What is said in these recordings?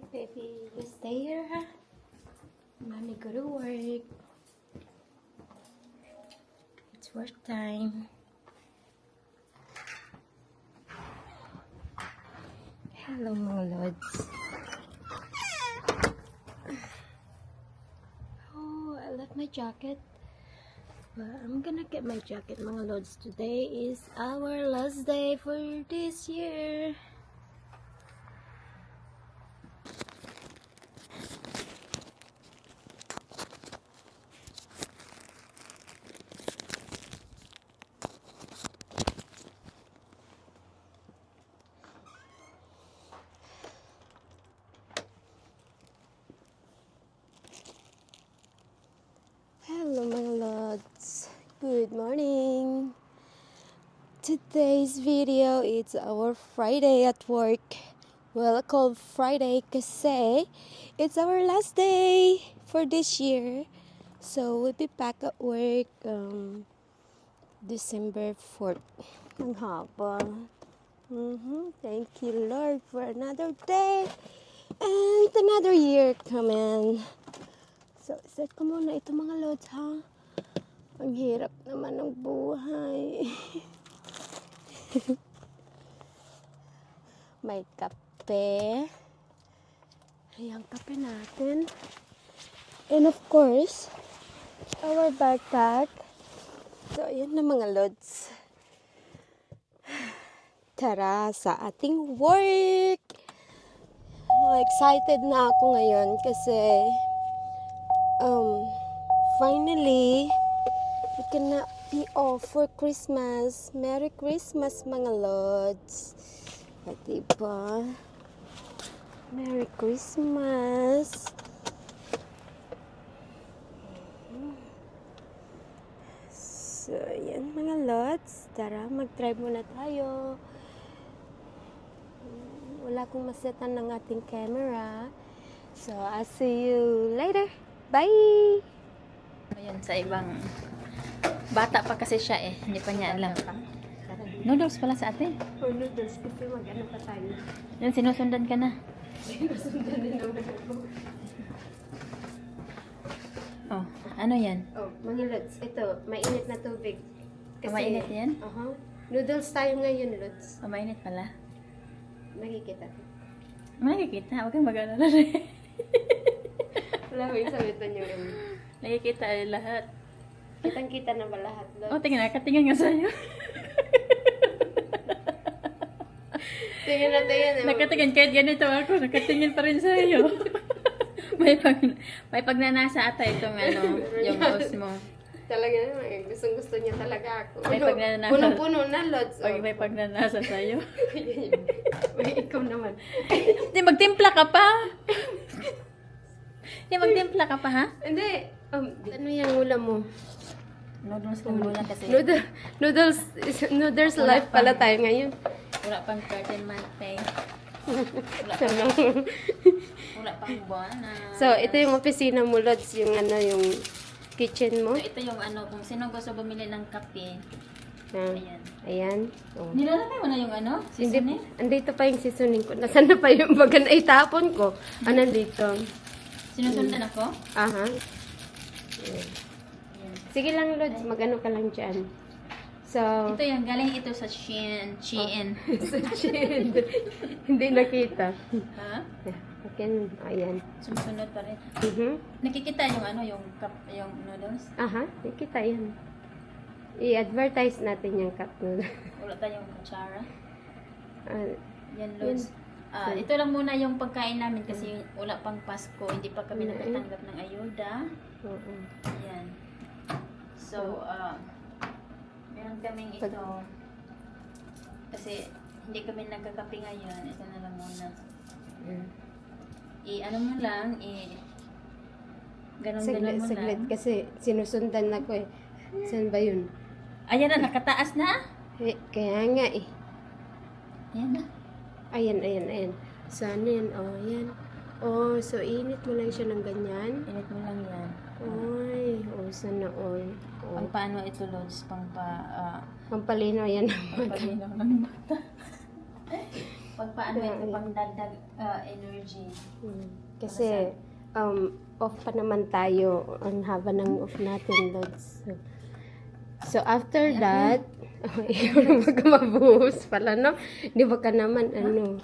Alright, baby. You stay here, huh? Mommy go to work. It's work time. Hello, mga lods. Oh, I left my jacket. But I'm gonna get my jacket, mga lods. Today is our last day for this year. Hello, mga lods. Good morning. Today's video is our Friday at work. Well, I call Friday kasi it's our last day for this year. So we'll be back at work December 4th. Ang haba. Thank you, Lord, for another day and another year coming. So, set ko muna ito, mga lods, ha? Ang hirap naman ng buhay. May kape. Ayan, kape natin. And of course, our backpack. So, ayan na, mga lods. Tara sa ating work! Excited na ako ngayon kasi finally, we can be off for Christmas. Merry Christmas, mga lods. At diba? Merry Christmas. So, yan, mga lods. Tara, mag-drive muna tayo. Wala akong masetan ng ating camera. So, I'll see you later. Bye! Ayan, sa ibang bata pa kasi siya eh. Hindi pa niya alam. Noodles pala sa ate. For noodles, kasi mag-ano pa tayo. Yan, sinusundan ka na. Sinusundan din naman ako. Oh, ano yan? Oh, mga lods, ito, mainit na tubig. Mainit yan? Noodles tayo ngayon, lods. Oh, mainit pala. Nakikita. Nakikita, huwag kang mag-alala rin. Wala ko yung sabitan niyo. Nakikita ay lahat. Kitang-kita na ba lahat, lods? Oh, tingnan, nakatingin nga sa'yo. Tingnan natin yan. Nakatingin, kahit ganito ako, nakatingin pa rin sa'yo. may pagnanasa ata itong ano, yung host mo. Talaga naman, gustong-gusto niya talaga ako. May pagnanasa. Punong-puno na, lods. Pag may pagnanasa sa'yo. May ikaw naman. Hindi, magtimpla ka pa. Hindi, magtimpla ka pa, ha? Hindi. Ano yung ulam mo? Noodles lang muna kasi. Noodles life pala tayo ngayon. Wala pang 13 month pay. Wala pang buwan na. So, ito yung opisina mo, Lods. Yung ano, yung kitchen mo. So, ito yung ano, kung sino gusto bumili ng kape. Ayan. Ayan. Oh. Nilalagay mo na yung ano? Seasoning? Andito pa yung seasoning ko. Nasaan na pa yung baga na itapon ko? Nandito. Sinusundan ako? Aha. Ayan. Sige lang, Lods. Magano ka lang dyan. So, Ito yung galing ito sa Shein. sa chin. Hindi nakita. Ha? Okay, ayan. Sumusunod pa rin. Nakikita yung ano, yung noodles? Aha, nakita yan. I-advertise natin yung cup noodles. Wala tayong kutsara. Ah, Yan, Lods. Ito lang muna yung pagkain namin kasi wala pang Pasko. Hindi pa kami nakatanggap ng ayuda. oo. Ayan. So, meron kaming ito. Kasi hindi kami nagkakape ngayon. Ito na lang muna. Ano mo lang, ganon-ganon mo Saglit, lang. kasi sinusundan na ko eh. Saan ba yun? Ayan na, nakataas na. Kaya nga eh. Ayan na. Ayan. Saan yan? Oh, yan. Oh, so init mo lang siya ng ganyan. Init mo lang yan. Oy, sana all. Pang paano ito, Lods? Pampalino yan. Pampalinaw ng mata. pagpaano ito, pang dagdag energy. Kasi off pa naman tayo. Ang haba ng off natin, Lods. So after that, wag ka mabuhos pala, no? Di ba ka naman, ano?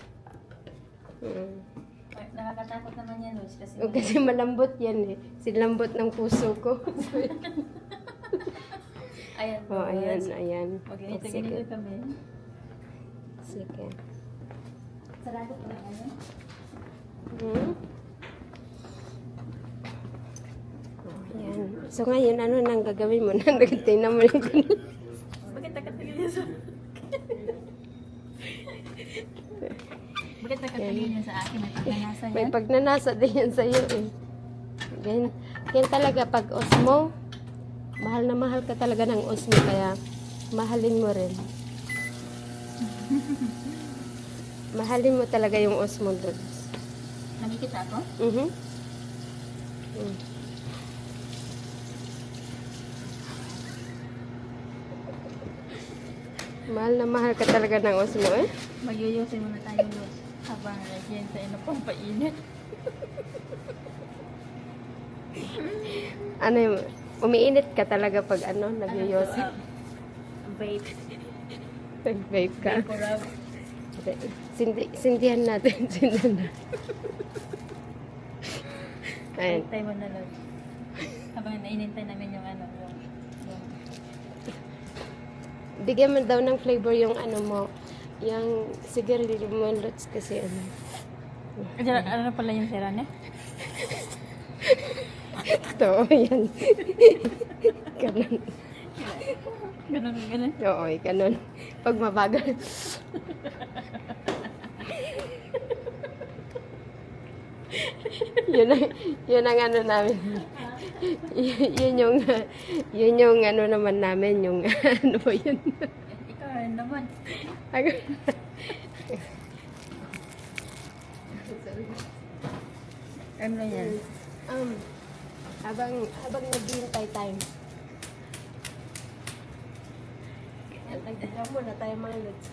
Nakakatakot naman yan, Lods. Kasi malambot yan eh. Sinlambot ng puso ko. Ayan, ayan. Ganito kami. Sige. Sarado ko lang, ano? Ayan. So ngayon, ano nang gagawin mo? Tingnan mo yung ganun. Bakit nakatingin sa Bakit nakatingin yan sa akin? May pagnanasa yan? May pagnanasa din yan sa'yo eh. Ganyan talaga pag osmo, mahal na mahal ka talaga ng osmo, kaya mahalin mo rin. Mahalin mo talaga yung osmo doon. Nakikita ako? Mahal na mahal ka talaga ng osmo eh. Magyuyusin muna tayo, Lord. Habang nagyan tayo na pampainit. Ano yung, umiinit ka talaga pag ano, nagyoyosi. Vape. Vape ka. Vape rub. Sindihan natin. Sindihan natin. Ayan. Vape tayo muna, Lord. Habang nainintay namin yung ano, yung Bigyan mo daw ng flavor yung ano mo. Yung sigarilyo mo, Lods, kasi ano. Ano pala yung sira niya? Totoo yan. Ganun. Ganun. Oo, ganun. Pag mabagal. yun ang ano namin. yun yung ano naman namin, yung ano ba yun? Ikaw rin naman. Ano yan? Habang naghihintay tayo. Tagdagan muna tayo mga Lods.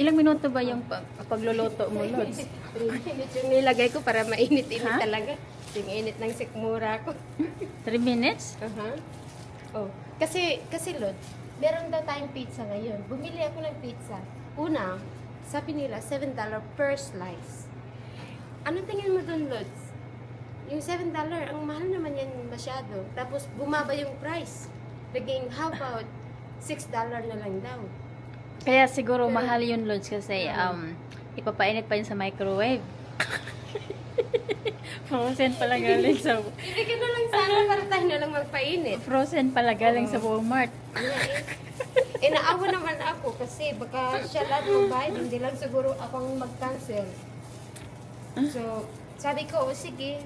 Ilang minuto ba yung pagluluto mo, Lods? 3 minutes yung nilagay ko para mainit-init Ha? talaga. Yung init ng sikmura ko. 3 minutes? Oh, kasi Lods, meron daw tayong pizza ngayon. Bumili ako ng pizza. Una, sabi nila $7 per slice. Anong tingin mo dun, Lods? Yung $7, ang mahal naman yan masyado. Tapos bumaba yung price. Naging, how about $6 na lang daw. Kaya siguro mahal yun, Lods, kasi ipapainit pa yun sa microwave. Frozen pala galing sa... Ibigay na lang sana para tayo na lang magpainit. Frozen pala galing sa Walmart. Naawa naman ako kasi baka siya lahat magbayad, hindi lang siguro akong mag-cancel. So, sabi ko, o sige.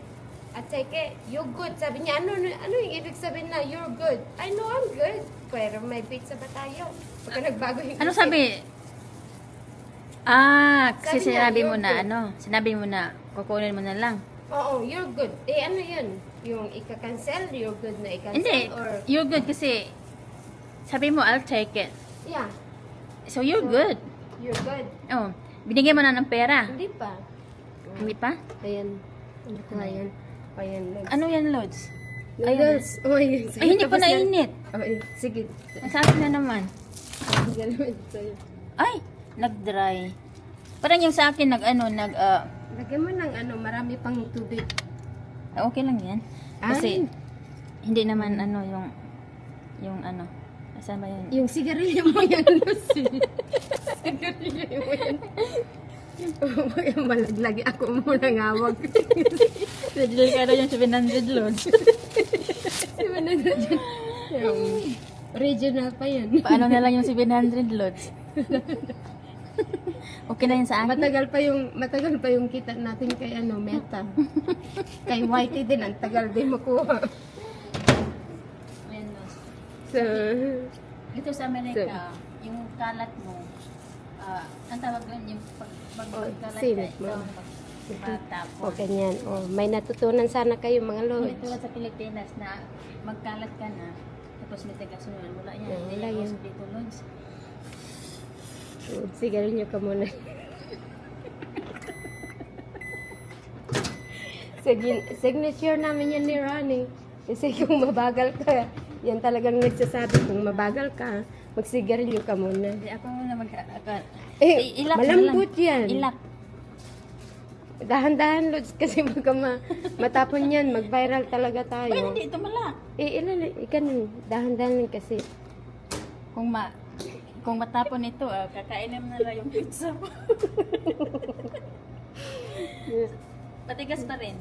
At sige, you're good. Sabi niya, ano yung ibig sabihin na you're good? I know I'm good. Pero may pizza ba tayo? Baka nagbago yung Ano isip. sabi? Kasi Sabi niya, sinabi mo you're na, good. sinabi mo na, kukunin mo na lang. Oo, you're good. Ano yun? Yung ika-cancel, you're good na i-cancel? Hindi, Or, you're good kasi, sabi mo, I'll take it. yeah, So, you're good. you're good. Oh, binigyan mo na ng pera. Hindi pa. Hindi pa? Ayan. Ano ko ayan? Ayan, Lods. Ano yan, Lods? Noodles. Oh, ayan. Sige, Ay, hindi pa tapos na. nainit. Oh, ayan. Sige. Ang sa akin na naman. Ganun sa'yo. Ay, nag-dry. Parang yung sa akin, Lagyan mo ng ano, marami pang tubig. okay lang yan. Kasi, hindi naman, yung asan ba yun? Yung sigarilyo mo yan, Lucy. Sigarilyo mo yan. Malaglag ako muna ngawag. Nagdil ka na yung 700 Lods. Yung original pa yan. Paano na lang yung 700 Lods? Okay na yun sa akin? Matagal pa yung kita natin kay Meta. Kay Whitey din, ang tagal din makuha. Ayan, Lods. So, Dito sa Amerika, yung kalat mo, ang tawag doon yung pagkalat sinit ka, mo. ikaw magtapon. ganyan. May natutunan sana kayo mga Hindi Lods. tulad sa Pilipinas na magkalat ka na, tapos may tagasunod. Wala yan. Wala Hindi yan. yan. Dito, Lods. Sigarilyo ka muna. Signature namin yan ni Ronnie. Kasi kung mabagal ka, yan talagang nagsasabi kung mabagal ka, magsigarilyo ka muna. Hindi ako muna Ilak malambot yan. Ilak. Dahan-dahan, Lods, kasi baka matapon yan, mag-viral talaga tayo. Ay, hindi ito malak. Ikan, dahan-dahan lang kasi. Kung matapon ito, kakainin mo na lang yung pizza ko. Patigas pa rin.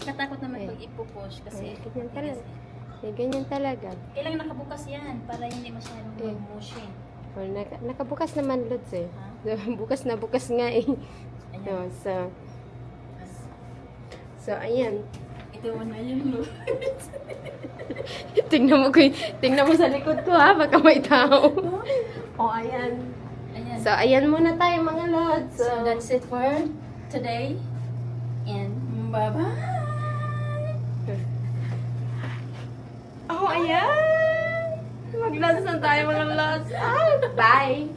Katakot naman pag ipupush kasi Ganyan talaga. Ganyan talaga. kailangan nakabukas yan para hindi masyadong mag-mushy. Well, nakabukas naman, Lods eh. Ha? Bukas na bukas nga eh. Ayan. So, ayan. Ito na yun, Lo. Tingnan mo sa likod ko ha, baka may tao. Ayan. Ayan. So, ayan muna tayo mga Lods. So that's it for today. And bye-bye! Ayan! Mag-Lods na tayo mga Lods. Bye!